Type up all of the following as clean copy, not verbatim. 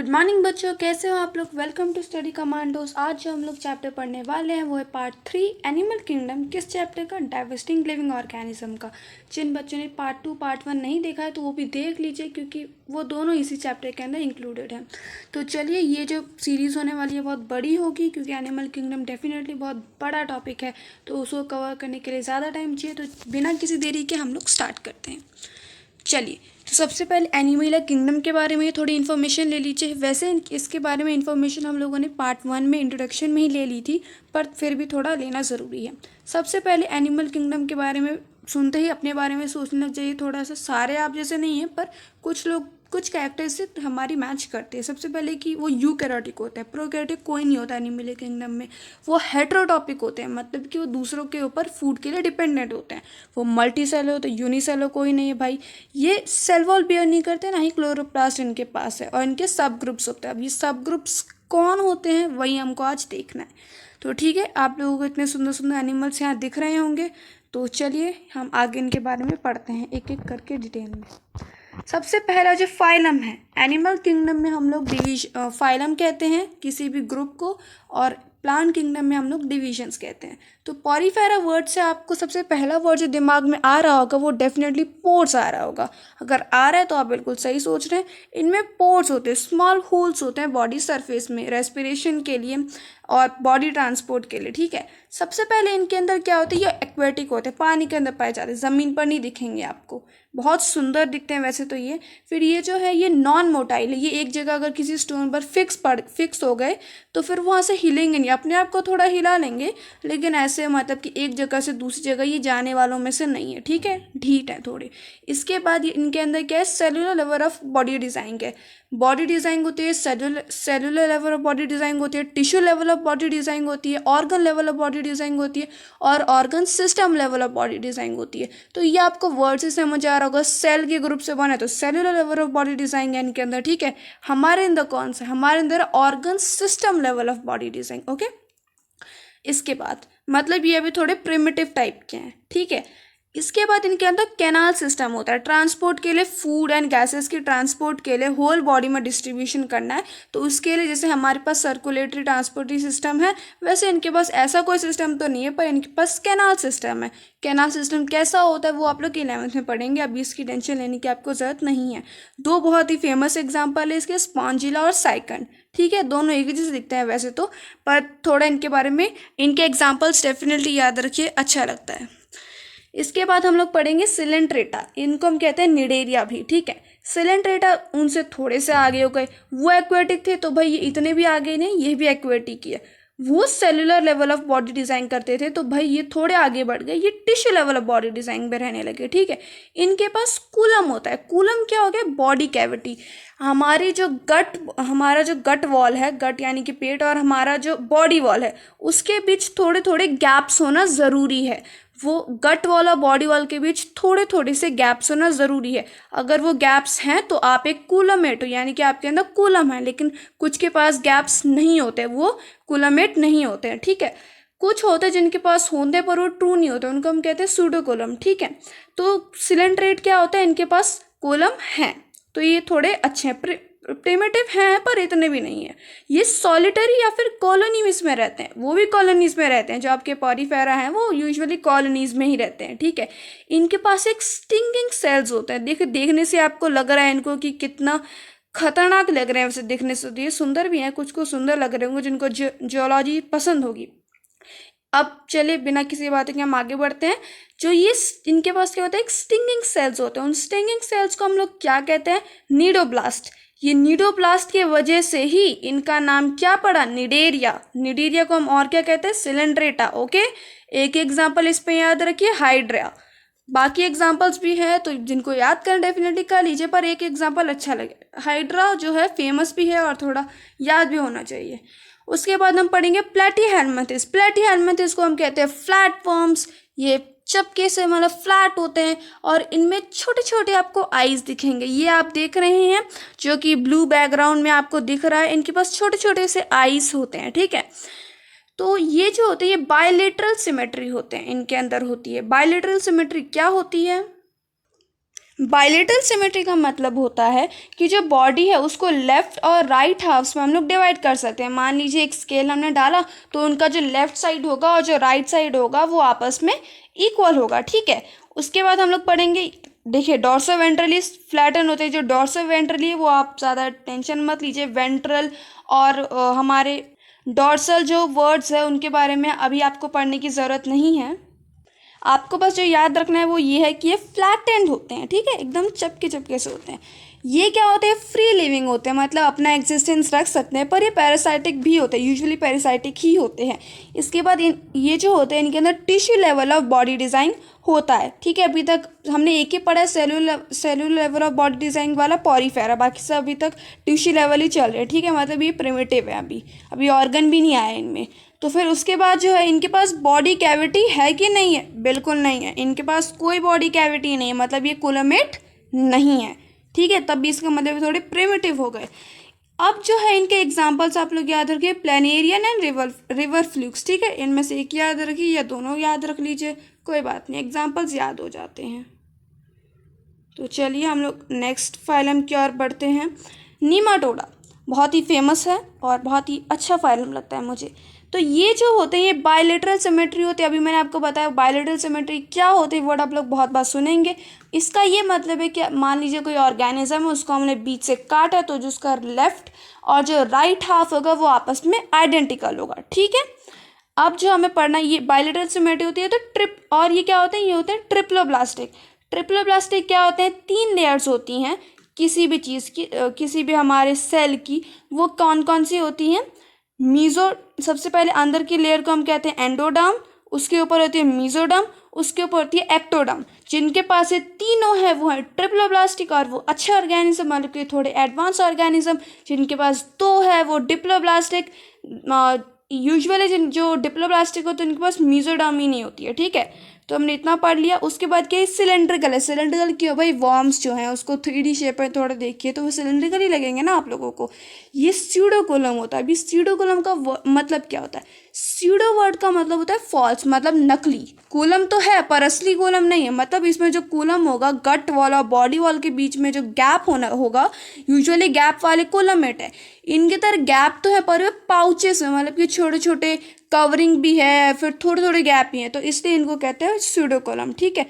Good morning बच्चों, कैसे हो आप लोग। Welcome to study commandos. आज जो हम लोग चैप्टर पढ़ने वाले हैं वो है पार्ट 3 एनिमल किंगडम। किस चैप्टर का? डाइवर्सिंग लिविंग ऑर्गेनिज्म का। जिन बच्चों ने पार्ट 2 पार्ट 1 नहीं देखा है तो वो भी देख लीजिए, क्योंकि वो दोनों इसी चैप्टर के अंदर इंक्लूडेड हैं। तो चलिए, ये जो सीरीज़ होने वाली है बहुत बड़ी होगी, क्योंकि एनिमल किंगडम डेफिनेटली बहुत बड़ा टॉपिक है, तो उसको कवर करने के लिए ज़्यादा टाइम चाहिए। तो बिना किसी देरी के हम लोग स्टार्ट करते हैं। चलिए, तो सबसे पहले एनिमल किंगडम के बारे में थोड़ी इन्फॉर्मेशन ले लीजिए। वैसे इसके बारे में इन्फॉर्मेशन हम लोगों ने पार्ट 1 में इंट्रोडक्शन में ही ले ली थी, पर फिर भी थोड़ा लेना ज़रूरी है। सबसे पहले एनिमल किंगडम के बारे में सुनते ही अपने बारे में सोचना लग जाइए थोड़ा सा। सारे आप जैसे नहीं हैं, पर कुछ लोग कुछ कैरेक्टर्स से हमारी मैच करते हैं। सबसे पहले कि वो यूकैरियोटिक होता है, प्रोकैरियोटिक कोई नहीं होता एनिमल किंगडम में। वो हेटेरोटॉपिक होते हैं, मतलब कि वो दूसरों के ऊपर फूड के लिए डिपेंडेंट होते हैं। वो मल्टी सेलर होते हैं, यूनिसेलर कोई नहीं है भाई। ये सेल वॉल बियर नहीं करते, ना ही क्लोरोप्लास्ट इनके पास है, और इनके सब ग्रुप्स होते हैं। अब ये सब ग्रुप्स कौन होते हैं वही हमको आज देखना है। तो ठीक है, आप लोगों को इतने सुंदर सुंदर एनिमल्स यहाँ दिख रहे होंगे, तो चलिए हम आगे इनके बारे में पढ़ते हैं एक एक करके डिटेल में। सबसे पहला जो फाइलम है एनिमल किंगडम में, हम लोग फाइलम कहते हैं किसी भी ग्रुप को, और प्लांट किंगडम में हम लोग डिविजन्स कहते हैं। तो पॉरीफेरा वर्ड से आपको सबसे पहला वर्ड जो दिमाग में आ रहा होगा वो डेफिनेटली पोर्स आ रहा होगा। अगर आ रहा है तो आप बिल्कुल सही सोच रहे हैं। इनमें पोर्स होते हैं, स्मॉल होल्स होते हैं बॉडी सरफेस में, रेस्पिरेशन के लिए और बॉडी ट्रांसपोर्ट के लिए। ठीक है, सबसे पहले इनके अंदर क्या होता है, ये एक्वेटिक होते हैं, पानी के अंदर पाए जाते हैं, ज़मीन पर नहीं दिखेंगे आपको। बहुत सुंदर दिखते हैं वैसे तो ये। फिर ये जो है ये नॉन मोटाइल है। ये एक जगह अगर किसी स्टोन पर फिक्स हो गए तो फिर वहाँ से हिलेंगे नहीं, अपने आप को थोड़ा हिला लेंगे, लेकिन ऐसे मतलब कि एक जगह से दूसरी जगह ये जाने वालों में से नहीं है। ठीक है, ढीठ है थोड़े। इसके बाद इनके अंदर क्या है, cellular level of body design है। बॉडी डिज़ाइन होती है, cellular level of body design होती है, tissue level of body design होती है, organ level of body design होती है, और organ system level of body design होती है। तो ये आपको वर्ड से समझ आ रहा होगा, सेल के ग्रुप से बने तो cellular level of body design है इनके अंदर। ठीक है, हमारे अंदर कौन सा, हमारे अंदर organ system level of body design. Okay, इसके बाद मतलब ये अभी थोड़े प्रिमिटिव टाइप के हैं। ठीक है, इसके बाद इनके अंदर कैनाल सिस्टम होता है, ट्रांसपोर्ट के लिए, फूड एंड गैसेस की ट्रांसपोर्ट के लिए, होल बॉडी में डिस्ट्रीब्यूशन करना है। तो उसके लिए जैसे हमारे पास सर्कुलेटरी ट्रांसपोर्टरी सिस्टम है, वैसे इनके पास ऐसा कोई सिस्टम तो नहीं है, पर इनके पास कैनाल सिस्टम है। कैनाल सिस्टम कैसा होता है वो आप लोग 11th में पढ़ेंगे, अभी इसकी टेंशन लेने की आपको ज़रूरत नहीं है। दो बहुत ही फेमस एग्जाम्पल है इसके, स्पॉन्जिला और साइकन। ठीक है, दोनों एक ही जैसे दिखते हैं वैसे तो, पर थोड़ा इनके बारे में, इनके एग्जाम्पल्स डेफिनेटली याद रखिए, अच्छा लगता है। इसके बाद हम लोग पढ़ेंगे सिलेंट्रेटा, इनको हम कहते हैं निडेरिया भी। ठीक है, सिलेंट्रेटा उनसे थोड़े से आगे हो गए। वो एक्वेटिक थे तो भाई ये इतने भी आगे नहीं, ये भी एक्वेटिक ही है। वो cellular level of body design करते थे तो भाई ये थोड़े आगे बढ़ गए, ये tissue level of body design में रहने लगे। ठीक है, इनके पास कूलम होता है। कूलम क्या हो गया, बॉडी कैविटी। हमारा जो गट वॉल है, गट यानी कि पेट, और हमारा जो बॉडी वॉल है उसके बीच थोड़े थोड़े गैप्स होना ज़रूरी है। वो गट वॉल और बॉडी वॉल के बीच थोड़े थोड़े से गैप्स होना ज़रूरी है। अगर वो गैप्स हैं तो आप एक कूलमेट हो, यानी कि आपके अंदर कूलम है। लेकिन कुछ के पास गैप्स नहीं होते, वो कूलमेट नहीं होते हैं। ठीक है, कुछ होते हैं जिनके पास होते पर वो ट्रू नहीं होते, उनको हम कहते हैं सूडोकोलम। ठीक है, तो सिलेंट्रेट क्या होता है, इनके पास कोलम है, तो ये थोड़े अच्छे हैं, प्रिमिटिव हैं पर इतने भी नहीं है। ये सॉलिटरी या फिर कॉलोनीज में रहते हैं, वो भी कॉलोनीज में रहते हैं। जो आपके पॉरीफेरा हैं वो यूजुअली कॉलोनीज में ही रहते हैं। ठीक है, इनके पास एक स्टिंगिंग सेल्स होते हैं। देखने से आपको लग रहा है इनको कि कितना खतरनाक लग रहे हैं, वैसे दिखने से तो ये सुंदर भी हैं, कुछ को सुंदर लग रहे होंगे जिनको जियोलॉजी पसंद होगी। अब चलिए बिना किसी बात के हम आगे बढ़ते हैं। जो ये इनके पास क्या होता है, एक स्टिंगिंग सेल्स होते हैं। उन स्टिंगिंग सेल्स को हम लोग क्या कहते हैं, नीडोब्लास्ट। ये नीडोब्लास्ट के वजह से ही इनका नाम क्या पड़ा, निडेरिया। निडेरिया को हम और क्या कहते हैं, सिलेंट्रेटा। ओके, एक एग्जाम्पल इस पे याद रखिए, हाइड्रा। बाकी एग्जाम्पल्स भी है तो जिनको याद करें डेफिनेटली कर लीजिए, पर एक एग्जाम्पल अच्छा लगे। हाइड्रा जो है फेमस भी है और थोड़ा याद भी होना चाहिए। उसके बाद हम पढ़ेंगे प्लेटीहेल्मिंथेस। प्लेटीहेल्मिंथेस को हम कहते हैं फ्लैट वर्म्स। ये चपके से मतलब फ्लैट होते हैं, और इनमें छोटे छोटे आपको आईज दिखेंगे। ये आप देख रहे हैं जो कि ब्लू बैकग्राउंड में आपको दिख रहा है, इनके पास छोटे छोटे से आईज होते हैं। ठीक है, तो ये जो होते हैं ये बायलेटरल सिमेट्री होते हैं, इनके अंदर होती है। बायलेटरल सिमेट्री क्या होती है, बायलेटरल सिमेट्री का मतलब होता है कि जो बॉडी है उसको लेफ्ट और राइट हाफ्स में हम लोग डिवाइड कर सकते हैं। मान लीजिए एक स्केल हमने डाला तो उनका जो लेफ्ट साइड होगा और जो राइट साइड होगा वो आपस में इक्वल होगा, ठीक है। उसके बाद हम लोग पढ़ेंगे, देखिए डॉर्सो वेंट्रली फ्लैटन होते हैं। जो डॉर्सो वेंट्रली है वो आप ज़्यादा टेंशन मत लीजिए। वेंट्रल और हमारे डॉर्सल जो वर्ड्स है उनके बारे में अभी आपको पढ़ने की ज़रूरत नहीं है। आपको बस जो याद रखना है वो ये है कि ये फ्लैट एंड होते हैं, ठीक है, एकदम चपके चपके से होते हैं। ये क्या होते हैं, फ्री लिविंग होते हैं, मतलब अपना एग्जिस्टेंस रख सकते हैं, पर ये पैरासाइटिक भी होते हैं, यूजुअली पैरासाइटिक ही होते हैं। इसके बाद ये जो होते हैं इनके अंदर tissue level of body design होता है, ठीक है। अभी तक हमने एक ही पढ़ा है cellular level of body design वाला पॉरीफेरा, बाकी सब अभी तक टिश्यू लेवल ही चल रहे हैं, ठीक है। मतलब ये प्रिमिटिव है, अभी ऑर्गन भी नहीं आया इनमें। तो फिर उसके बाद जो है इनके पास बॉडी कैविटी है कि नहीं है, बिल्कुल नहीं है, इनके पास कोई बॉडी कैविटी नहीं है, मतलब ये कोलोमेट नहीं है, ठीक है। तब भी इसका मतलब थोड़े प्रिमिटिव हो गए। अब जो है इनके एग्जांपल्स आप लोग याद रखिए, प्लेनेरियन एंड रिवर फ्लूक्स, ठीक है। इनमें से एक याद रखिए या दोनों याद रख लीजिए, कोई बात नहीं, एग्जांपल्स याद हो जाते हैं। तो चलिए हम लोग नेक्स्ट फाइलम की ओर बढ़ते हैं। नीमाटोडा बहुत ही फेमस है और बहुत ही अच्छा फाइलम लगता है मुझे। तो ये जो होते हैं ये बायलेटरल सिमेट्री होते हैं। अभी मैंने आपको बताया बायलेटरल सिमेट्री क्या होती है, वर्ड आप लोग बहुत बार सुनेंगे। इसका ये मतलब है कि मान लीजिए कोई ऑर्गेनिज्म है, उसको हमने बीच से काटा तो जो उसका लेफ्ट और जो राइट हाफ होगा वो आपस में आइडेंटिकल होगा, ठीक है। अब जो हमें पढ़ना है ये बायलेटरल सिमेट्री होती है। तो और ये क्या होते हैं, ये होते हैं ट्रिप्लोब्लास्टिक। ट्रिप्लोब्लास्टिक क्या होते हैं, 3 लेयर्स होती हैं किसी भी चीज़ की, किसी भी हमारे सेल की। वो कौन कौन सी होती हैं, मीजो, सबसे पहले अंदर की लेयर को हम कहते हैं एंडोडर्म, उसके ऊपर होती है मीजोडर्म, उसके ऊपर होती है एक्टोडर्म। जिनके पास ये तीनों है वो है ट्रिप्लोब्लास्टिक और वो अच्छे ऑर्गेनिज्म, मतलब कि थोड़े एडवांस ऑर्गेनिज्म। जिनके पास 2 है वो डिप्लोब्लास्टिक। यूजुअली जो डिप्लोब्लास्टिक होते हैं उनके पास मीजोडर्म ही नहीं होती है, ठीक है। तो हमने इतना पढ़ लिया। उसके बाद क्या है, सिलेंड्रिकल है। सिलेंड्रिकल क्यों भाई, वॉर्म्स जो हैं उसको 3D शेप में थोड़ा देखिए तो वो सिलेंड्रिकल ही लगेंगे ना आप लोगों को। ये स्यूडोकोलम होता है। अभी स्यूडोकोलम का मतलब क्या होता है, स्यूडो वर्ड का मतलब होता है फॉल्स, मतलब नकली। कोलम तो है पर असली कोलम नहीं है, मतलब इसमें जो कोलम होगा गट वॉल और बॉडी वॉल के बीच में जो गैप होना होगा, यूजुअली गैप वाले कोलमेट है। इनके तरह गैप तो है पर वे पाउचेस में, मतलब कि छोटे छोटे कवरिंग भी है, फिर थोड़े थोड़े गैप ही हैं, तो इसलिए इनको कहते हैं स्यूडोकोलम, ठीक है।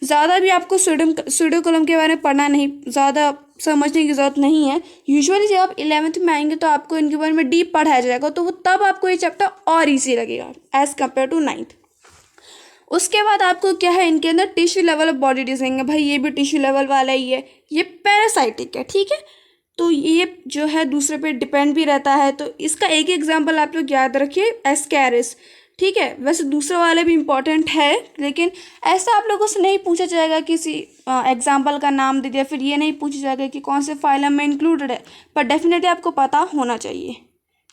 ज़्यादा भी आपको स्यूडोकोलम के बारे में पढ़ना नहीं, ज़्यादा समझने की ज़रूरत नहीं है। यूजुअली जब आप 11th में आएंगे तो आपको इनके बारे में डीप पढ़ाया जाएगा, तो वो तब आपको ये चैप्टर और ईजी लगेगा एज़ कम्पेयर टू 9th। उसके बाद आपको क्या है, इनके अंदर tissue level of body design है। भाई ये भी टिश्यू लेवल वाला ही है, ये पैरासाइटिक है, ठीक है। तो ये जो है दूसरे पे डिपेंड भी रहता है। तो इसका एक एग्जांपल आप लोग याद रखिए, एस्कैरिस, ठीक है। वैसे दूसरे वाले भी इम्पोर्टेंट है, लेकिन ऐसा आप लोगों से नहीं पूछा जाएगा किसी एग्जाम्पल का नाम दे दिया, फिर ये नहीं पूछा जाएगा कि कौन से फाइलम में इंक्लूडेड है, पर डेफिनेटली आपको पता होना चाहिए।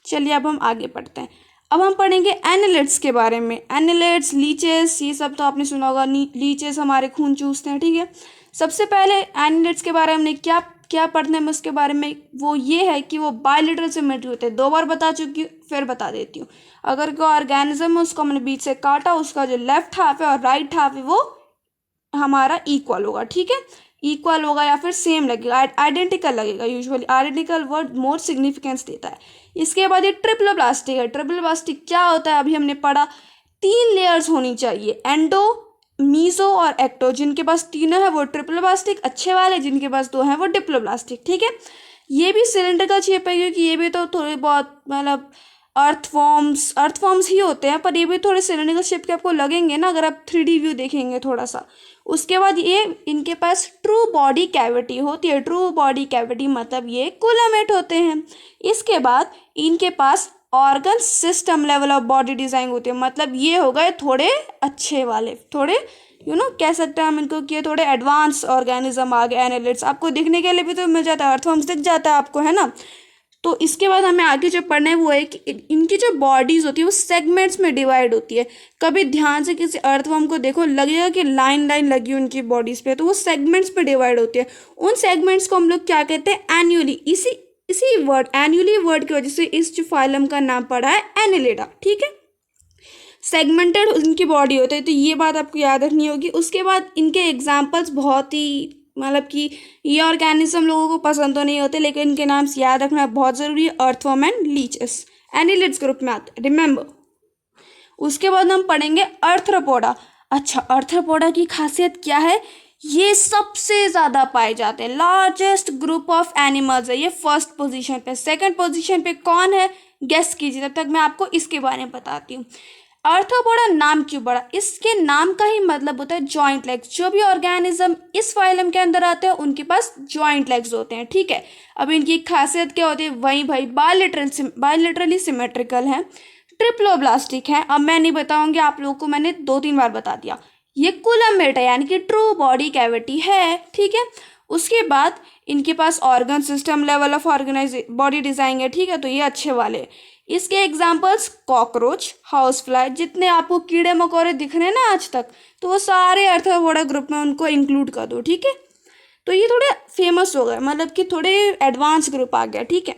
चलिए अब हम आगे पढ़ते हैं। अब हम पढ़ेंगे एनालिट्स के बारे में। एनालिट्स, लीचेस, ये सब तो आपने सुना होगा। लीचेस हमारे खून चूसते हैं, ठीक है। सबसे पहले एनालिट्स के बारे में हमने क्या क्या पढ़ने में उसके बारे में, वो ये है कि वो बायलेटरल सिमेट्री होते हैं। 2 बार बता चुकी हूँ, फिर बता देती हूँ। अगर कोई ऑर्गेनिज्म है उसको हमने बीच से काटा, उसका जो लेफ्ट हाफ है और राइट हाफ है वो हमारा इक्वल होगा, ठीक है। इक्वल होगा या फिर सेम लगेगा, आइडेंटिकल लगेगा। यूजुअली आइडेंटिकल वर्ड मोर सिग्निफिकेंस देता है। इसके बाद ये ट्रिप्लोब्लास्टिक है। ट्रिप्लोब्लास्टिक क्या होता है, अभी हमने पढ़ा 3 लेयर्स होनी चाहिए, एंडो, मीजो और एक्टो। जिनके पास तीनों है वो ट्रिप्लोब्लास्टिक अच्छे वाले, जिनके पास 2 हैं वो डिप्लोब्लास्टिक, ठीक है। ये भी सिलेंडर शेप है, क्योंकि ये भी तो थोड़े बहुत मतलब अर्थफॉर्म्स ही होते हैं, पर ये भी थोड़े सिलेंडर शेप के आपको लगेंगे ना अगर आप 3D व्यू देखेंगे थोड़ा सा। उसके बाद ये इनके पास ट्रू बॉडी कैविटी होती है। ट्रू बॉडी कैविटी मतलब ये कोलामेट होते हैं। इसके बाद इनके पास organ system level of body design होती है, मतलब ये हो गए थोड़े अच्छे वाले, थोड़े कह सकते हैं हम इनको कि ये थोड़े एडवांस ऑर्गेनिज्म आ गए। एनालिट्स आपको दिखने के लिए भी तो मिल जाता है, अर्थवर्म्स दिख जाता है आपको, है ना। तो इसके बाद हमें आगे जो पढ़ना है वो है कि इनकी जो बॉडीज़ होती है वो सेगमेंट्स में डिवाइड होती है। कभी ध्यान से किसी अर्थवर्म को देखो, लगेगा कि लाइन लाइन लगी उनकी बॉडीज़ पे, तो वो सेगमेंट्स पे डिवाइड होती है। उन सेगमेंट्स को हम लोग क्या कहते हैं, एन्युअली। इसी वर्ड एन्युअली वर्ड की वजह से इस जो फाइलम का नाम पड़ा है एनिलिडा, ठीक है। सेगमेंटेड इनकी बॉडी होती है, तो ये बात आपको याद रखनी होगी। उसके बाद इनके एग्जाम्पल्स बहुत ही मतलब कि ये ऑर्गेनिज्म लोगों को पसंद तो नहीं होते, लेकिन इनके नाम याद रखना बहुत ज़रूरी है। Earthworm and leches annelids group में आते हैं, रिमेंबर। उसके बाद हम पढ़ेंगे अर्थ्रोपोडा। अच्छा, अर्थ्रोपोडा की खासियत क्या है? ये सबसे ज़्यादा पाए जाते हैं, लार्जेस्ट ग्रुप ऑफ एनिमल्स है ये। फर्स्ट पोजीशन पे, सेकंड पोजीशन पे कौन है गेस कीजिए, तब तक मैं आपको इसके बारे में बताती हूँ। अर्थ्रोपोडा नाम क्यों पड़ा? इसके नाम का ही मतलब होता है जॉइंट लेग्स। जो भी ऑर्गेनिज्म इस फाइलम के अंदर आते हैं उनके पास जॉइंट लेग्स होते हैं, ठीक है। अब इनकी खासियत क्या होती है? वही भाई बायलेटरली सिमेट्रिकल है, ट्रिप्लोब्लास्टिक है। अब मैं नहीं बताऊंगी आप लोगों को, मैंने 2-3 बार बता दिया। ये कुलमेट है यानी कि ट्रू बॉडी कैविटी है, ठीक है। उसके बाद इनके पास organ system level of organize body design है, ठीक है, तो ये अच्छे वाले। इसके एग्जाम्पल्स कॉकरोच, हाउस फ्लाई, जितने आपको कीड़े मकोड़े दिख रहे हैं ना आज तक, तो वो सारे अर्थ्रोपोडा ग्रुप में उनको इंक्लूड कर दो, ठीक है। तो ये थोड़े फेमस हो गए, मतलब कि थोड़े एडवांस ग्रुप आ गया, ठीक है।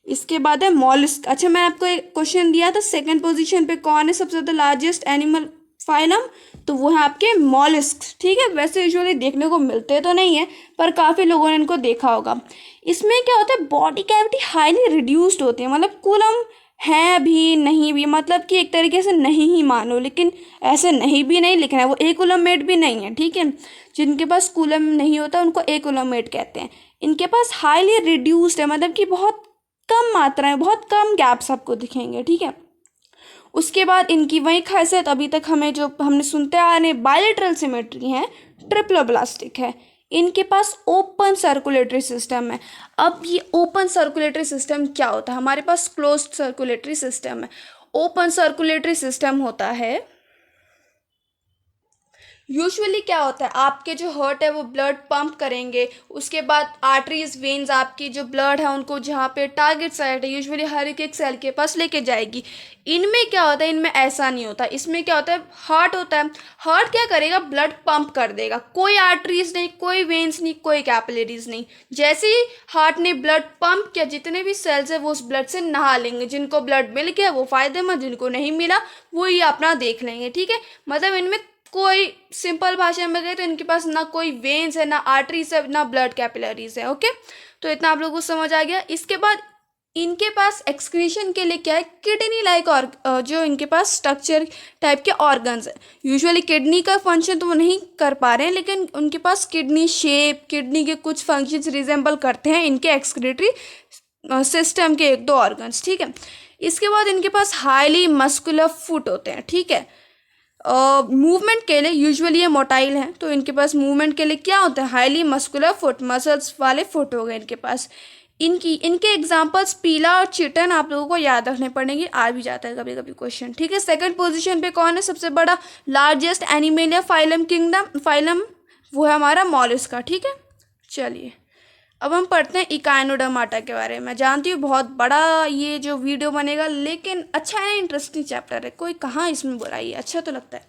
इसके बाद है मॉलस्क। अच्छा, मैं आपको एक क्वेश्चन दिया था, सेकंड पोजीशन पे कौन है सबसे ज़्यादा लार्जेस्ट एनिमल फाइलम? तो वो है आपके मॉलस्क, ठीक है। वैसे यूजुअली देखने को मिलते तो नहीं है, पर काफ़ी लोगों ने इनको देखा होगा। इसमें क्या होता है? बॉडी कैविटी हाईली रिड्यूस्ड होती है, मतलब कुलम है भी नहीं भी, मतलब कि एक तरीके से नहीं ही मानो, लेकिन ऐसे नहीं भी नहीं लिखना है, वो एकुलोमेट भी नहीं है, ठीक है। जिनके पास कुलम नहीं होता उनको एकुलोमेट कहते हैं। इनके पास हाईली रिड्यूस्ड है, मतलब कि बहुत कम मात्रा में, बहुत कम गैप्स आपको दिखेंगे, ठीक है। उसके बाद इनकी वही खासियत अभी तक हमें जो हमने सुनते आ रहे बायलेटरल सिमेट्री है, ट्रिप्लोब्लास्टिक है। इनके पास ओपन सर्कुलेटरी सिस्टम है। अब ये ओपन सर्कुलेटरी सिस्टम क्या होता है? हमारे पास क्लोज्ड सर्कुलेटरी सिस्टम है। ओपन सर्कुलेटरी सिस्टम होता है, यूजुअली क्या होता है, आपके जो हार्ट है वो ब्लड पंप करेंगे, उसके बाद आर्टरीज वेन्स आपकी जो ब्लड है उनको जहाँ पे टारगेट साइट है यूजुअली हर एक सेल के पास लेके जाएगी। इनमें क्या होता है? इनमें ऐसा नहीं होता। इसमें क्या होता है? हार्ट होता है, हार्ट क्या करेगा? ब्लड पंप कर देगा। कोई आर्टरीज नहीं, कोई वेन्स नहीं, कोई कैपिलरीज नहीं। जैसे ही हार्ट ने ब्लड पंप किया, जितने भी सेल्स है वो उस ब्लड से नहा लेंगे। जिनको ब्लड मिल गया वो फायदेमंद, जिनको नहीं मिला वो ये अपना देख लेंगे, ठीक है। मतलब इनमें कोई, सिंपल भाषा में गए तो इनके पास ना कोई वेन्स है, ना आर्टरीज है, ना ब्लड कैपिलरीज है, ओके। तो इतना आप लोगों को समझ आ गया। इसके बाद इनके पास एक्सक्रीशन के लिए क्या है? किडनी लाइक और जो इनके पास स्ट्रक्चर टाइप के ऑर्गन्स है। यूजुअली किडनी का फंक्शन तो वो नहीं कर पा रहे हैं, लेकिन उनके पास किडनी शेप, किडनी के कुछ फंक्शंस रिजेंबल करते हैं इनके एक्सक्रीटरी सिस्टम के 1-2 ऑर्गन्स, ठीक है। इसके बाद इनके पास हाईली मस्कुलर फुट होते हैं, ठीक है। मूवमेंट के लिए यूजुअली ये मोटाइल हैं, तो इनके पास मूवमेंट के लिए क्या होता है? हाईली मस्कुलर फुट, मसल्स वाले फुट हो गए इनके पास। इनके एग्जांपल्स पीला और चिटन आप लोगों को याद रखने पड़ेंगे, आ भी जाता है कभी कभी क्वेश्चन, ठीक है। सेकंड पोजीशन पे कौन है सबसे बड़ा लार्जेस्ट एनिमेलिया फाइलम? वो है हमारा मॉलस्का, ठीक है। चलिए अब हम पढ़ते हैं इकाइनोडर्माटा के बारे में। जानती हूँ बहुत बड़ा ये जो वीडियो बनेगा, लेकिन अच्छा है, इंटरेस्टिंग चैप्टर है, कोई कहाँ इसमें बुराई है, अच्छा तो लगता है।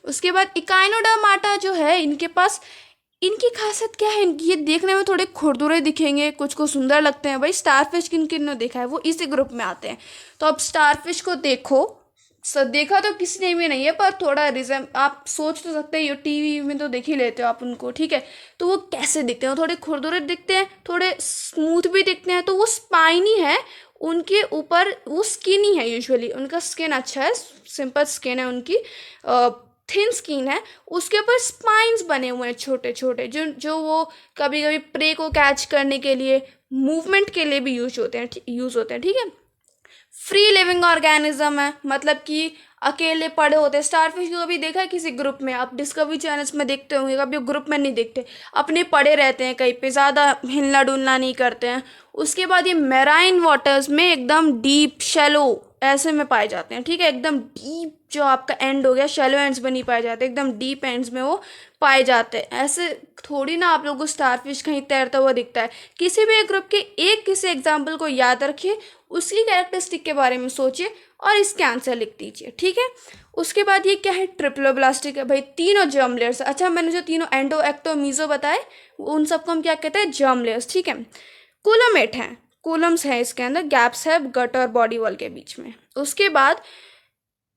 उसके बाद इकाइनोडर्माटा जो है, इनके पास इनकी खासियत क्या है? ये देखने में थोड़े खुरदुरे दिखेंगे, कुछ को सुंदर लगते हैं। भाई स्टारफिश किन किन ने देखा है? वो इसी ग्रुप में आते हैं। तो अब स्टारफिश को देखो, देखा तो किसी ने भी नहीं है, पर थोड़ा रिजम आप सोच तो सकते हैं, टीवी में तो देख ही लेते हो आप उनको, ठीक है। तो वो कैसे दिखते हैं? थोड़े खुरदुरे दिखते हैं, थोड़े स्मूथ भी दिखते हैं। तो वो स्पाइनी है, उनके ऊपर वो स्किनी है, यूजुअली उनका स्किन अच्छा है, सिंपल स्किन है उनकी, थिन स्किन है। उसके ऊपर स्पाइंस बने हुए हैं छोटे छोटे, जो वो कभी कभी प्रे को कैच करने के लिए, मूवमेंट के लिए भी यूज होते हैं, ठीक है। फ्री लिविंग ऑर्गेनिज्म है, मतलब कि अकेले पड़े होते हैं। स्टारफिश को कभी देखा है किसी ग्रुप में? आप डिस्कवरी चैनल्स में देखते होंगे, कभी ग्रुप में नहीं देखते, अपने पड़े रहते हैं कहीं पे, ज़्यादा हिलना डुलना नहीं करते हैं। उसके बाद ये मैराइन वाटर्स में एकदम डीप शैलो ऐसे में पाए जाते हैं, ठीक है। एकदम डीप जो आपका एंड हो गया, शैलो एंड्स में नहीं पाए जाते, एकदम डीप एंड्स में वो पाए जाते हैं। ऐसे थोड़ी ना आप लोगों को स्टारफिश कहीं तैरता हुआ दिखता है। किसी भी एक ग्रुप के किसी एग्जाम्पल को याद रखिए, उसकी कैरेक्टरिस्टिक के बारे में सोचिए और इसके आंसर लिख दीजिए, ठीक है। उसके बाद ये क्या है? ट्रिप्लोब्लास्टिक है भाई, तीनों जर्म लेयर्स। अच्छा, मैंने जो तीनों एंडो, एक्टो, मीजो बताए, उन सबको हम क्या कहते हैं? जर्म लेयर्स, ठीक है। कूलोमेट हैं, कूलम्स है, इसके अंदर गैप्स है गट और बॉडी वॉल के बीच में। उसके बाद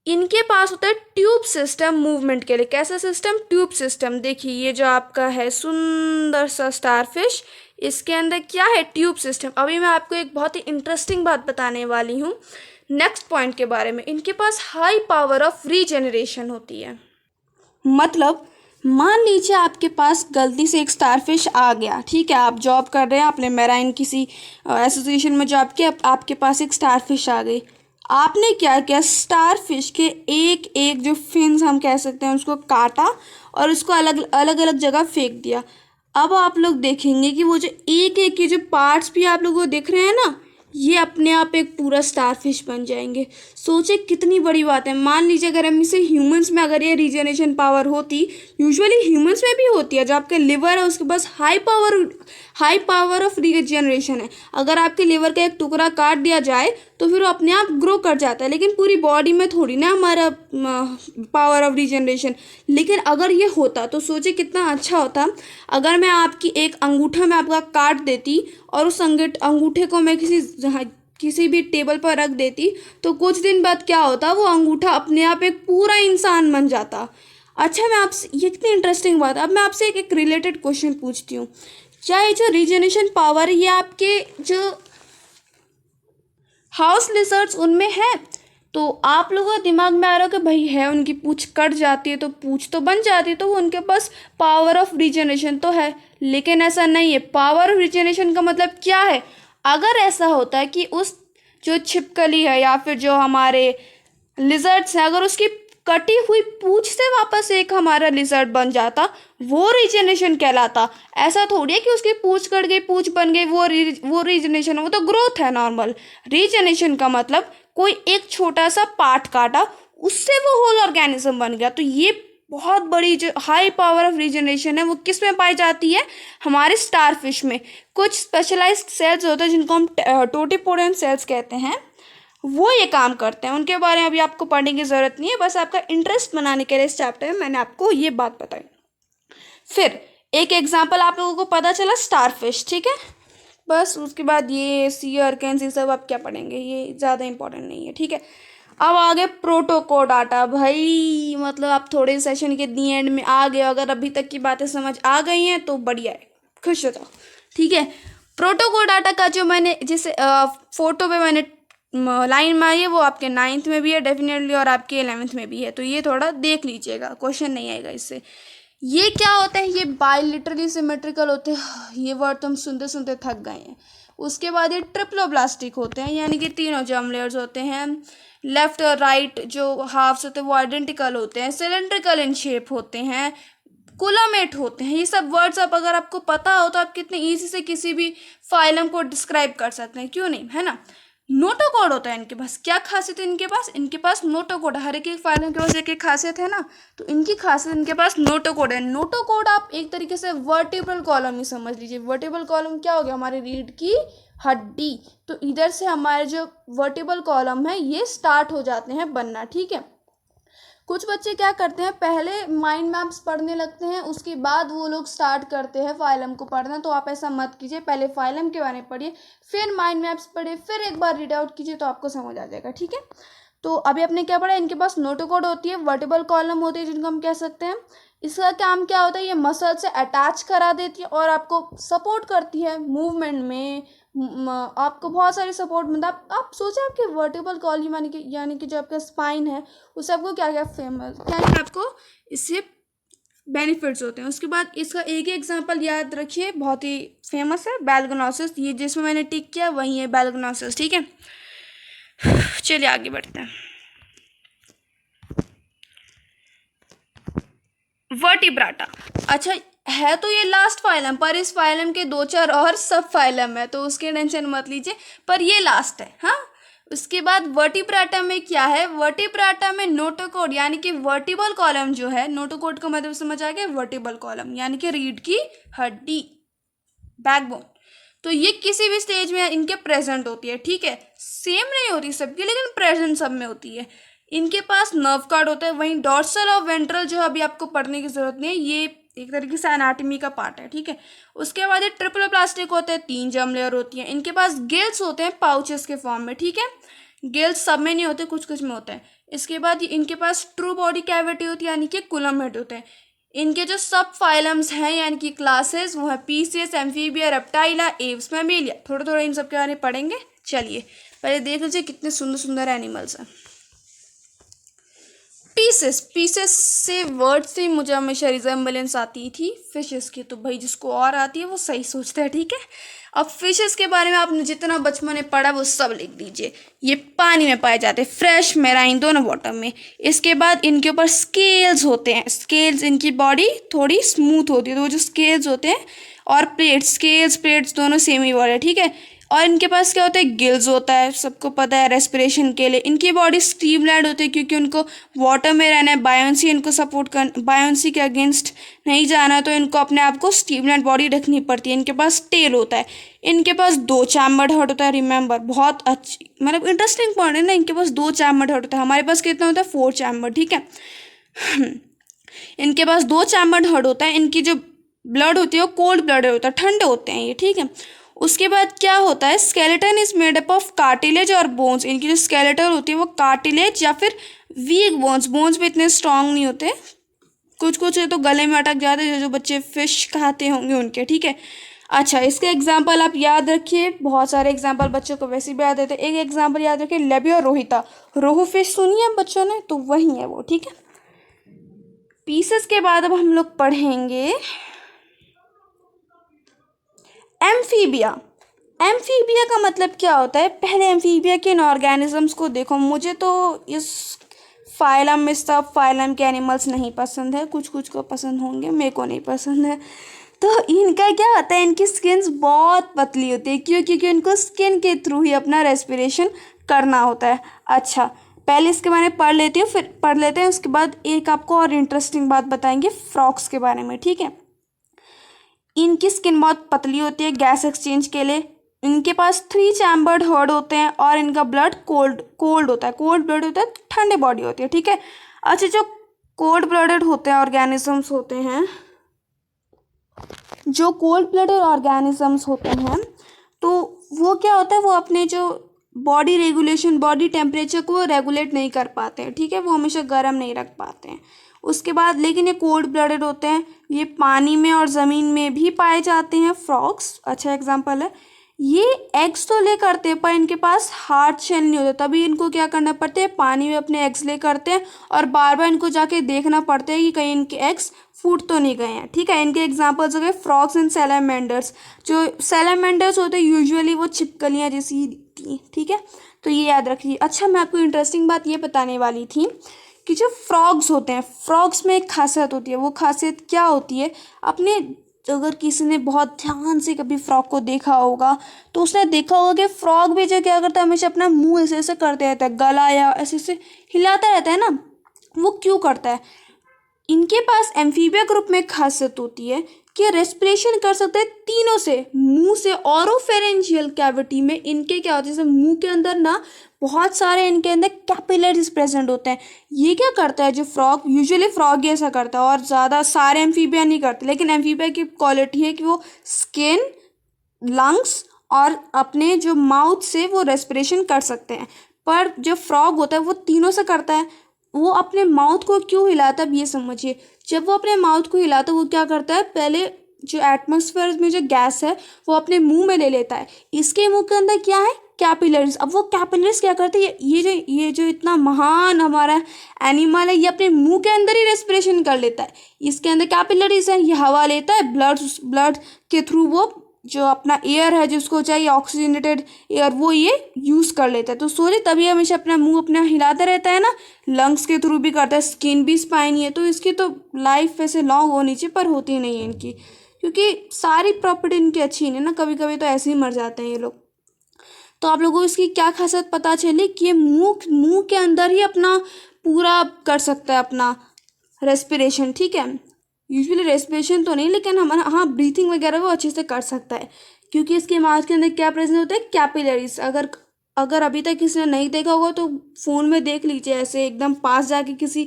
इनके पास होता है ट्यूब सिस्टम मूवमेंट के लिए। कैसा सिस्टम? Tube system. देखिए ये जो आपका है सुंदर सा स्टारफिश, इसके अंदर क्या है? Tube system. अभी मैं आपको एक बहुत ही इंटरेस्टिंग बात बताने वाली हूँ नेक्स्ट पॉइंट के बारे में। इनके पास हाई पावर ऑफ रीजेनरेशन होती है। मतलब मान लीजिए आपके पास गलती से एक स्टारफिश आ गया, ठीक है, आप जॉब कर रहे हैं, आपने मेराइन किसी एसोसिएशन में जॉब किया, आपके पास एक स्टारफिश आ गई। आपने क्या किया? स्टारफिश के एक एक जो फिन्स हम कह सकते हैं उसको काटा और उसको अलग अलग अलग जगह फेंक दिया। अब आप लोग देखेंगे कि वो जो एक एक के जो पार्ट्स भी आप लोगों को दिख रहे हैं ना, ये अपने आप एक पूरा स्टारफिश बन जाएंगे। सोचे कितनी बड़ी बात है। मान लीजिए अगर हम इसे ह्यूमंस में अगर ये रीजनरेशन पावर होती, यूजुअली ह्यूमंस में भी होती है, जो आपके लिवर है उसके पास हाई पावर ऑफ रीजनरेशन है। अगर आपके लिवर का एक टुकड़ा काट दिया जाए तो फिर वो अपने आप ग्रो कर जाता है, लेकिन पूरी बॉडी में थोड़ी ना हमारा पावर ऑफ रीजनरेशन। लेकिन अगर ये होता तो सोचे कितना अच्छा होता। अगर मैं आपकी एक अंगूठा में आपका काट देती और उस अंगूठे को मैं किसी भी टेबल पर रख देती, तो कुछ दिन बाद क्या होता? वो अंगूठा अपने आप एक पूरा इंसान बन जाता। अच्छा, मैं आपसे ये कितनी इंटरेस्टिंग बात है। अब मैं आपसे एक रिलेटेड क्वेश्चन पूछती हूँ। क्या ये जो रीजनरेशन पावर ये आपके जो हाउस लिजर्ड्स उनमें है? तो आप लोगों का दिमाग में आ रहा हो कि भाई है, उनकी पूंछ कट जाती है तो पूंछ तो बन जाती है, तो वो उनके पास पावर ऑफ रीजनरेशन तो है। लेकिन ऐसा नहीं है। पावर ऑफ रीजनरेशन का मतलब क्या है? अगर ऐसा होता है कि उस जो छिपकली है या फिर जो हमारे लिजर्ड्स हैं, अगर उसकी कटी हुई पूंछ से वापस एक हमारा लिजर्ड बन जाता, वो रीजनरेशन कहलाता। ऐसा थोड़ी है कि उसकी पूंछ कट गई पूंछ बन गई वो रीजनरेशन, वो तो ग्रोथ है नॉर्मल। रीजनरेशन का मतलब कोई एक छोटा सा पार्ट काटा, उससे वो होल ऑर्गेनिज्म बन गया। तो ये बहुत बड़ी जो हाई पावर ऑफ रीजनरेशन है वो किस में पाई जाती है? हमारे स्टारफिश में। कुछ स्पेशलाइज्ड सेल्स होते हैं जिनको हम टोटिपोडेंट सेल्स कहते हैं, वो ये काम करते हैं। उनके बारे में अभी आपको पढ़ने की ज़रूरत नहीं है, बस आपका इंटरेस्ट बनाने के लिए इस चैप्टर में मैंने आपको ये बात बताई। फिर एक एग्जांपल आप लोगों को पता चला स्टारफिश, ठीक है। बस उसके बाद ये सी ऑर्गेन्स ये सब आप क्या पढ़ेंगे, ये ज़्यादा इंपॉर्टेंट नहीं है, ठीक है। अब आगे प्रोटोकोडाटा। भाई मतलब आप थोड़े सेशन के दी एंड में आ गए, अगर अभी तक की बातें समझ आ गई हैं तो बढ़िया है, खुश हो जाओ, ठीक है। प्रोटोकोडाटा का जो मैंने जिसे फोटो पे मैंने लाइन में आई है, वो आपके 9th में भी है डेफिनेटली और आपके 11th में भी है, तो ये थोड़ा देख लीजिएगा, क्वेश्चन नहीं आएगा इससे। ये क्या होते हैं? ये बायलिटरली सिमेट्रिकल होते हैं। ये वर्ड तो हम सुनते सुनते थक गए हैं। उसके बाद ये ट्रिप्लोब्लास्टिक होते हैं, यानी कि तीनों जर्म लेयर्स होते हैं। लेफ्ट और राइट जो हाफ्स होते हैं वो आइडेंटिकल होते हैं। सिलेंड्रिकल इन शेप होते हैं। कोलामेट होते हैं। ये सब वर्ड्स आप अगर आपको पता हो तो आप कितने ईजी से किसी भी फाइलम को डिस्क्राइब कर सकते हैं, क्यों नहीं, है ना। नोटोकोड होता है इनके पास। क्या खासियत है इनके पास नोटोकोड। हर एक फाइलम के पास एक एक खासियत है ना, तो इनकी खासियत इनके पास नोटोकोड है। नोटोकोड आप एक तरीके से वर्टिब्रल कॉलम ही समझ लीजिए। वर्टिब्रल कॉलम क्या हो गया? हमारी रीढ़ की हड्डी। तो इधर से हमारे जो वर्टिब्रल कॉलम है ये स्टार्ट हो जाते हैं बनना, ठीक है। कुछ बच्चे क्या करते हैं, पहले माइंड मैप्स पढ़ने लगते हैं, उसके बाद वो लोग स्टार्ट करते हैं फाइलम को पढ़ना। तो आप ऐसा मत कीजिए, पहले फाइलम के बारे में पढ़िए, फिर माइंड मैप्स पढ़िए, फिर एक बार रीड आउट कीजिए, तो आपको समझ आ जाएगा, ठीक है। तो अभी आपने क्या पढ़ा? इनके पास नोटोकोड होती है, वर्टिब्रल कॉलम होती है जिनको हम कह सकते हैं। इसका काम क्या होता है? ये मसल से अटैच करा देती है और आपको सपोर्ट करती है मूवमेंट में। आपको बहुत सारी सपोर्ट मिलता है। आप सोचें आपके वर्टिब्रल कॉलम यानी कि जो आपका स्पाइन है उससे आपको क्या क्या आपको इससे बेनिफिट्स होते हैं। उसके बाद इसका एक ही एग्जांपल याद रखिए, बहुत ही फेमस है, बैलगनोसिस। ये जिसमें मैंने टिक किया वही है बैलगनोसिस, ठीक है। चलिए आगे बढ़ते हैं। वर्टिब्राटा। अच्छा है तो ये लास्ट फाइलम, पर इस फाइलम के 2-4 और सब फाइलम है, तो उसकी टेंशन मत लीजिए, पर ये लास्ट है, हाँ। उसके बाद वर्टिब्राटा में क्या है? वर्टिब्राटा में नोटोकोड यानी कि वर्टिब्रल कॉलम जो है, नोटोकोड का मतलब समझ आ गया, वर्टिब्रल कॉलम यानी कि रीढ़ की हड्डी, बैकबोन। तो ये किसी भी स्टेज में इनके प्रेजेंट होती है, ठीक है। सेम नहीं होती सबकी, लेकिन प्रेजेंट सब में होती है। इनके पास नर्व कार्ड होता है। वहीं डॉर्सल और वेंट्रल जो अभी आपको पढ़ने की जरूरत नहीं है, ये एक तरीके से एनाटॉमी का पार्ट है, ठीक है। उसके बाद ये ट्रिप्लोप्लास्टिक होते हैं, 3 जर्म लेयर होती हैं। इनके पास गिल्स होते हैं पाउचेस के फॉर्म में, ठीक है। गिल्स सब में नहीं होते, कुछ कुछ में होते हैं। इसके बाद इनके पास ट्रू बॉडी कैविटी होती है यानी कि कुलम हेड होते हैं। इनके जो सब फाइलम्स हैं यानी कि क्लासेस वो है पीसीएस, एम्फीबिया, रेप्टाइला, एव्स, मैमेलिया। थोड़ा थोड़ा इन सब के बारे में पढ़ेंगे। चलिए पहले देख लीजिए कितने सुंदर सुंदर एनिमल्स हैं। पीसेस, पीसेस से वर्ड से मुझे हमेशा रिजेम्बलेंस आती थी फिशेस की, तो भाई जिसको और आती है वो सही सोचता है, ठीक है। अब फिशेस के बारे में आपने जितना बचपन में पढ़ा वो सब लिख दीजिए। ये पानी में पाए जाते हैं, फ्रेश, मैराइन, दोनों वाटर में। इसके बाद इनके ऊपर स्केल्स होते हैं, स्केल्स, इनकी बॉडी थोड़ी स्मूथ होती है तो वो जो स्केल्स होते हैं, और प्लेट्स, स्केल्स प्लेट्स दोनों सेम ही वर्ड है, ठीक है। और इनके पास क्या होता है, गिल्स होता है, सबको पता है, रेस्पिरेशन के लिए। इनकी बॉडी स्ट्रीमलाइन्ड होती है क्योंकि उनको वाटर में रहना है, बायोंसी इनको सपोर्ट कर, बायोंसी के अगेंस्ट नहीं जाना, तो इनको अपने आप को स्ट्रीमलाइन्ड बॉडी रखनी पड़ती है। इनके पास टेल होता है, इनके पास 2 चैम्बर्ड हार्ट होता है। रिमेंबर, बहुत अच्छी मतलब इंटरेस्टिंग पॉइंट है ना, इनके पास 2 चैम्बर्ड हार्ट होता है। हमारे पास कितना होता है, 4 चैम्बर, ठीक है। इनके पास 2 चैम्बर्ड हार्ट होता है। इनकी जो ब्लड होती है वो कोल्ड ब्लड होता है, ठंडे होते हैं ये, ठीक है। उसके बाद क्या होता है, skeleton is made up of cartilage और बोन्स। इनकी जो स्केलेटन होती है वो कार्टिलेज या फिर वीक बोन्स, बोन्स भी इतने स्ट्रांग नहीं होते, कुछ कुछ तो गले में अटक जाते हैं, जो बच्चे फिश खाते होंगे उनके, ठीक है। अच्छा, इसके एग्जाम्पल आप याद रखिए, बहुत सारे एग्जाम्पल बच्चों को वैसे भी याद रहते हैं। एक एग्जाम्पल याद रखिए, लेबियो रोहिता, रोहू फिश सुनी है बच्चों ने, तो वही है वो, ठीक है। पीसेस के बाद अब हम लोग पढ़ेंगे एम्फीबिया। एम्फीबिया का मतलब क्या होता है, पहले एम्फीबिया के इन ऑर्गेनिजम्स को देखो। मुझे तो इस फाइलम में सब फाइलम के एनिमल्स नहीं पसंद है, कुछ कुछ को पसंद होंगे, मेरे को नहीं पसंद है। तो इनका क्या होता है, इनकी स्किन्स बहुत पतली होती है, क्यों, क्योंकि इनको स्किन के थ्रू ही अपना रेस्पिरेशन करना होता है। अच्छा, पहले इसके बारे में पढ़ लेती हूँ, फिर पढ़ लेते हैं, उसके बाद एक आपको और इंटरेस्टिंग बात बताएंगे फ्रॉक्स के बारे में, ठीक है। इनकी स्किन बहुत पतली होती है गैस एक्सचेंज के लिए। इनके पास 3 चैम्बर्ड हार्ट होते हैं और इनका ब्लड कोल्ड होता है, कोल्ड ब्लड होता है, ठंडे बॉडी होती है, ठीक है। अच्छा, जो कोल्ड ब्लडेड होते हैं ऑर्गेनिजम्स होते हैं, जो कोल्ड ब्लडेड ऑर्गेनिजम्स होते हैं, तो वो क्या होता है, वो अपने जो बॉडी रेगुलेशन, बॉडी टेम्परेचर को रेगुलेट नहीं कर पाते हैं, ठीक है, वो हमेशा गर्म नहीं रख पाते हैं। उसके बाद लेकिन ये कोल्ड ब्लडेड होते हैं, ये पानी में और ज़मीन में भी पाए जाते हैं। फ्रॉग्स अच्छा एग्जांपल है। ये एग्स तो ले करते हैं पर इनके पास हार्ड शेल नहीं होता, तभी इनको क्या करना पड़ता है, पानी में अपने एग्स ले करते हैं और बार बार इनको जाके देखना पड़ता है कि कहीं इनके एग्स फूट तो नहीं गए हैं, ठीक है। इनके एग्जांपल्स हो गए फ्रॉग्स एंड सैलामेंडर्स। जो सैलामेंडर्स होते हैं यूजुअली वो छिपकलियाँ जैसी दिखती हैं, ठीक है, तो ये याद रखिए। अच्छा, मैं आपको इंटरेस्टिंग बात ये बताने वाली थी कि जो फ्रॉग्स होते हैं, फ्रॉग्स में एक खासियत होती है। वो खासियत क्या होती है, अपने अगर किसी ने बहुत ध्यान से कभी फ्रॉग को देखा होगा तो उसने देखा होगा कि फ्रॉग भी जो क्या करता है, हमेशा अपना मुंह ऐसे ऐसे करते रहता है, गला या ऐसे ऐसे हिलाता रहता है ना। वो क्यों करता है, इनके पास एम्फीबिया ग्रुप में एक खासियत होती है कि रेस्पिरेशन कर सकते हैं तीनों से, मुंह से, ऑरोफेरेंजियल कैविटी में इनके क्या होता है, जैसे मुंह के अंदर ना बहुत सारे इनके अंदर कैपिलरीज प्रेजेंट होते हैं। ये क्या करता है, जो फ्रॉग, यूजुअली फ्रॉग ही ऐसा करता है और ज़्यादा सारे एम्फीबिया नहीं करते, लेकिन एम्फीबिया की क्वालिटी है कि वो स्किन, लंग्स और अपने जो माउथ से वो रेस्पिरेशन कर सकते हैं। पर जो फ्रॉग होता है वो तीनों से करता है। वो अपने माउथ को क्यों हिलाता है, अब ये समझिए। जब वो अपने माउथ को हिलाता है वो क्या करता है, पहले जो एटमॉस्फेयर में जो गैस है वो अपने मुंह में ले लेता है। इसके मुंह के अंदर क्या है, कैपिलरीज। अब वो कैपिलरीज क्या करते हैं, ये जो इतना महान हमारा एनिमल है, ये अपने मुंह के अंदर ही रेस्पिरेशन कर लेता है। इसके अंदर कैपिलरीज है, ये हवा लेता है, ब्लड के थ्रू वो जो अपना एयर है, जिसको चाहिए ऑक्सीजनेटेड एयर, वो ये यूज़ कर लेता है। तो सोचिए, तभी हमेशा अपना मुंह अपना हिलाता रहता है ना। लंग्स के थ्रू भी करता है, स्किन भी स्पाइनी है, तो इसकी तो लाइफ वैसे लॉन्ग होनी चाहिए पर होती नहीं है इनकी, क्योंकि सारी प्रॉपर्टी इनकी अच्छी नहीं है ना, कभी कभी तो ऐसे ही मर जाते हैं ये लोग। तो आप लोगों को इसकी क्या खासियत पता चली कि ये मुंह के अंदर ही अपना पूरा कर सकता है अपना रेस्पिरेशन, ठीक है। यूजुअली रेस्पिरेशन तो नहीं, लेकिन हमारा हाँ ब्रीथिंग वगैरह वो अच्छे से कर सकता है, क्योंकि इसके माउथ के अंदर क्या प्रेजेंट होता है, कैपिलरीज। अगर अभी तक किसी ने नहीं देखा होगा तो फ़ोन में देख लीजिए, ऐसे एकदम पास जाके किसी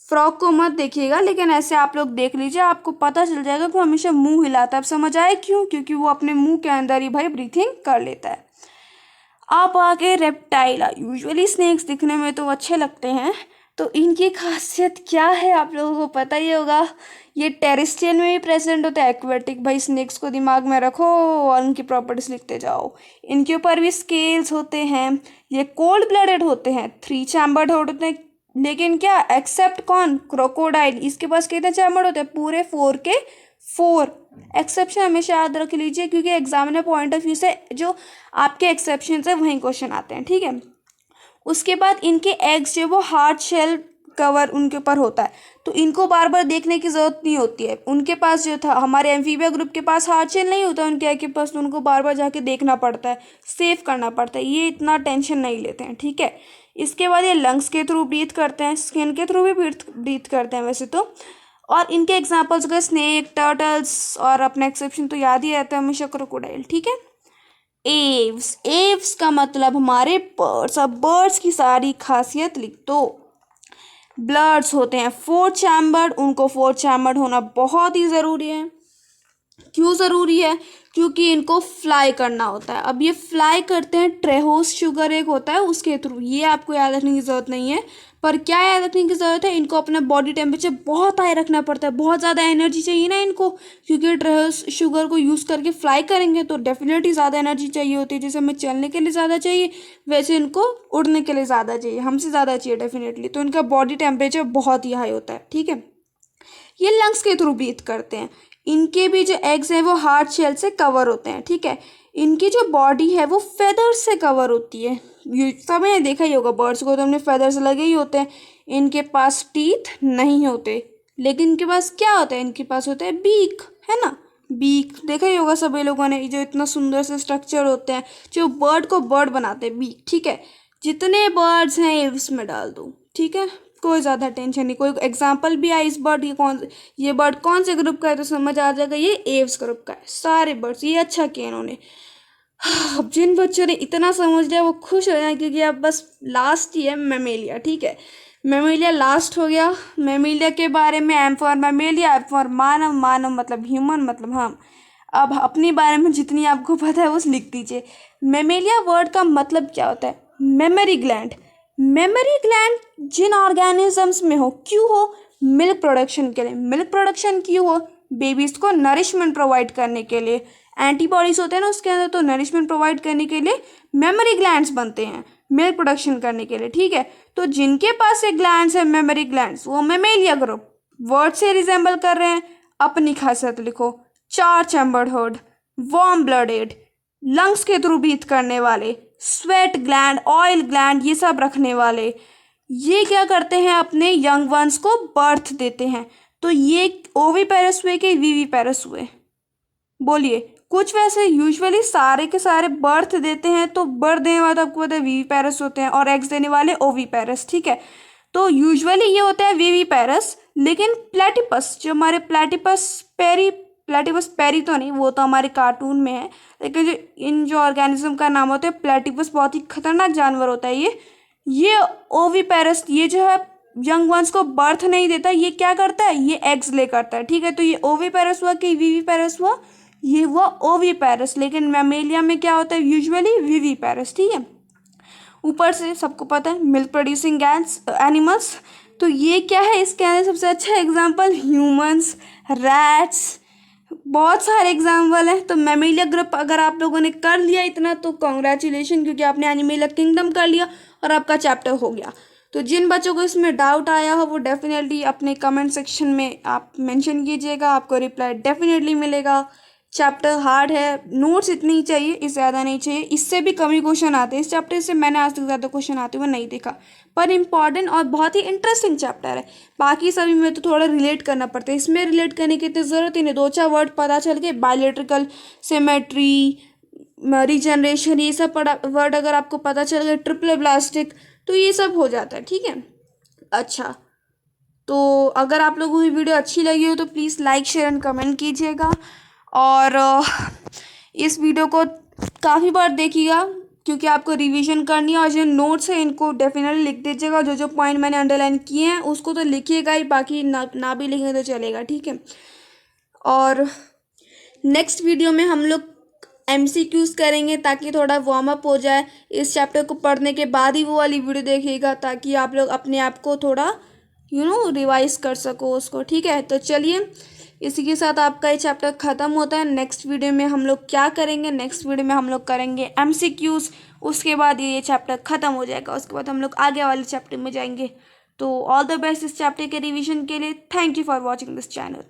फ्रॉक को मत देखिएगा, लेकिन ऐसे आप लोग देख लीजिए, आपको पता चल जाएगा कि हमेशा मुंह हिलाता है। अब समझ आए क्यों, क्योंकि वो अपने मुंह के अंदर ही भाई ब्रीथिंग कर लेता है। आप आगे रेप्टाइला। यूजुअली स्नेक्स दिखने में तो अच्छे लगते हैं, तो इनकी खासियत क्या है आप लोगों को पता ही होगा। ये टेरेस्ट्रियल में भी प्रेजेंट होता है, एक्वेटिक। भाई स्नेक्स को दिमाग में रखो और उनकी प्रॉपर्टीज लिखते जाओ। इनके ऊपर भी स्केल्स होते हैं। ये कोल्ड ब्लडेड होते हैं, 3 चैम्बर्ड होते हैं। लेकिन क्या एक्सेप्ट कौन, क्रोकोडाइल, इसके पास कितने चैम्बर्ड होते हैं, पूरे 4 के 4। एक्सेप्शन हमेशा याद रख लीजिए, क्योंकि एग्जामिनर पॉइंट ऑफ व्यू से जो आपके एक्सेप्शन है वहीं क्वेश्चन आते हैं, ठीक है। उसके बाद इनके एग्स जो वो हार्ड शेल कवर उनके ऊपर होता है, तो इनको बार बार देखने की ज़रूरत नहीं होती है। उनके पास जो था, हमारे एम्फीबिया ग्रुप के पास हार्ड शेल नहीं होता उनके एग के पास, तो उनको बार बार जाके देखना पड़ता है, सेव करना पड़ता है। ये इतना टेंशन नहीं लेते हैं, ठीक है। इसके बाद ये लंग्स के थ्रू ब्रीथ करते हैं, स्किन के थ्रू भी ब्रीथ करते हैं वैसे तो। और इनके एग्जाम्पल्स अगर स्नेक, टर्टल्स, और अपना एक्सेप्शन तो याद ही रहता है हमेशा, क्रोकोडाइल, ठीक है। एव्स, एव्स का मतलब हमारे बर्ड्स। अब बर्ड्स की सारी खासियत लिख दो। ब्लड्स होते हैं 4 चैम्बर्ड, उनको 4 चैम्बर्ड होना बहुत ही ज़रूरी है। क्यों ज़रूरी है, क्योंकि इनको फ्लाई करना होता है। अब ये फ्लाई करते हैं, ट्रेहोस शुगर एक होता है उसके थ्रू। ये आपको याद रखने की ज़रूरत नहीं है, पर क्या याद रखने की ज़रूरत है, इनको अपना बॉडी टेम्परेचर बहुत हाई रखना पड़ता है। बहुत ज़्यादा एनर्जी चाहिए ना इनको, क्योंकि ट्रेहोस शुगर को यूज़ करके फ्लाई करेंगे तो डेफिनेटली ज़्यादा एनर्जी चाहिए होती है। जैसे हमें चलने के लिए ज़्यादा चाहिए, वैसे इनको उड़ने के लिए ज़्यादा चाहिए, हमसे ज़्यादा चाहिए डेफिनेटली। तो इनका बॉडी टेम्परेचर बहुत ही हाई होता है, ठीक है। ये लंग्स के थ्रू ब्रीथ करते हैं। इनके भी जो एग्स हैं वो हार्ड शेल से कवर होते हैं, ठीक है। इनकी जो बॉडी है वो फेदर से कवर होती है। सब ने देखा ही होगा, बर्ड्स को तो हमने फेदर्स लगे ही होते हैं। इनके पास टीथ नहीं होते, लेकिन इनके पास क्या होता है, इनके पास होता है बीक, है ना। बीक देखा ही होगा सभी लोगों ने, जो इतना सुंदर से स्ट्रक्चर होते हैं जो बर्ड को बर्ड बनाते हैं, बीक, ठीक है। जितने बर्ड्स हैं इसमें डाल दो, ठीक है, कोई ज़्यादा टेंशन नहीं। कोई एग्जाम्पल भी आए इस बर्ड की, ये बर्ड कौन से ग्रुप का है, तो समझ आ जाएगा ये एव्स ग्रुप का है। सारे बर्ड्स, ये अच्छा किया इन्होंने। अब जिन बच्चों ने इतना समझ लिया वो खुश हो जाए, क्योंकि अब बस लास्ट ही है मेमेलिया, ठीक है। मेमेलिया लास्ट हो गया। मेमेलिया के बारे में, M for mammalia, M for मानव, मानव मतलब ह्यूमन मतलब हम। अब अपने बारे में जितनी आपको पता है वो लिख दीजिए। मेमेलिया वर्ड का मतलब क्या होता है, मेमोरी ग्लैंड। मेमोरी ग्लैंड जिन ऑर्गेनिजम्स में हो, क्यों हो, मिल्क प्रोडक्शन के लिए। मिल्क प्रोडक्शन क्यों हो, बेबीज को नरिशमेंट प्रोवाइड करने के लिए। एंटीबॉडीज होते हैं ना उसके अंदर, तो नरिशमेंट प्रोवाइड करने के लिए मेमोरी ग्लैंड्स बनते हैं, मिल्क प्रोडक्शन करने के लिए, ठीक है। तो जिनके पास ये ग्लैंड्स है, मेमोरी ग्लैंड्स, वो मेमेलिया ग्रुप। वर्ड से रिजेंबल कर रहे हैं। अपनी खासियत लिखो, 4 chambered head, warm blooded, lungs के थ्रू ब्रीथ करने वाले, स्वेट ग्लैंड, ऑयल ग्लैंड, ये सब रखने वाले। ये क्या करते हैं, अपने यंग वंस को बर्थ देते हैं। तो ये ओवीपेरस हुए कि वीवीपेरस हुए, बोलिए। कुछ वैसे यूजुअली सारे के सारे बर्थ देते हैं, तो बर्थ देने वाले तो आपको पता है वीवीपेरस होते हैं, और एग्स देने वाले ओवीपेरस, ठीक है। तो यूजुअली ये होता है वीवीपेरस। लेकिन प्लेटिपस, जो हमारे प्लेटिपस पेरी तो नहीं, वो तो हमारे कार्टून में है, लेकिन जो ऑर्गेनिज्म का नाम होता है प्लेटिपस, बहुत ही खतरनाक जानवर होता है ये ओवीपेरस। ये जो है यंग वंस को बर्थ नहीं देता, ये क्या करता है, ये एग्स ले करता है, ठीक है। तो ये ओवीपेरस हुआ कि वीवीपेरस हुआ, ये हुआ ओवीपेरस। लेकिन मैमेलिया में क्या होता है, यूजुअली वीवीपेरस, ठीक है। ऊपर से सबको पता है मिल्क प्रोड्यूसिंग एनिमल्स। तो ये क्या है, इसके अंदर सबसे अच्छा एग्जाम्पल ह्यूमंस, रैट्स, बहुत सारे एग्जाम्पल हैं। तो मैमेलिया ग्रुप अगर आप लोगों ने कर लिया इतना, तो कॉन्ग्रेचुलेशन, क्योंकि आपने एनिमल किंगडम कर लिया और आपका चैप्टर हो गया। तो जिन बच्चों को इसमें डाउट आया हो वो डेफिनेटली अपने कमेंट सेक्शन में आप मेंशन कीजिएगा, आपको रिप्लाई डेफिनेटली मिलेगा। चैप्टर हार्ड है, नोट्स इतनी ही चाहिए, इससे ज़्यादा नहीं चाहिए। इससे भी कम ही क्वेश्चन आते हैं इस चैप्टर से, मैंने आज तक ज़्यादा क्वेश्चन आते हुए नहीं देखा। पर इम्पॉर्टेंट और बहुत ही इंटरेस्टिंग चैप्टर है। बाकी सभी में तो थोड़ा रिलेट करना पड़ता है, इसमें रिलेट करने की इतनी ज़रूरत ही नहीं। 2-4 वर्ड पता चल के, बायोलॉजिकल, सिमेट्री, रीजनरेशन, ये सब वर्ड अगर आपको पता चल गए, ट्रिपल ब्लास्टिक, तो ये सब हो जाता है, ठीक है। अच्छा, तो अगर आप लोगों की वीडियो अच्छी लगी हो तो please like, share and comment कीजिएगा। और इस वीडियो को काफ़ी बार देखिएगा, क्योंकि आपको रिवीजन करनी है। और जो नोट्स है इनको डेफिनेटली लिख दीजिएगा। जो जो पॉइंट मैंने अंडरलाइन किए हैं उसको तो लिखिएगा ही, बाकी ना भी लिखेंगे तो चलेगा, ठीक है। और नेक्स्ट वीडियो में हम लोग MCQs करेंगे ताकि थोड़ा वार्म अप हो जाए। इस चैप्टर को पढ़ने के बाद ही वो वाली वीडियो देखिएगा ताकि आप लोग अपने आप को थोड़ा रिवाइज कर सको उसको, ठीक है। तो चलिए, इसी के साथ आपका ये चैप्टर ख़त्म होता है। नेक्स्ट वीडियो में हम लोग क्या करेंगे, नेक्स्ट वीडियो में हम लोग करेंगे MCQs, उसके बाद ये चैप्टर ख़त्म हो जाएगा। उसके बाद हम लोग आगे वाले चैप्टर में जाएंगे। तो ऑल द बेस्ट इस चैप्टर के रिवीजन के लिए। Thank you for watching this channel.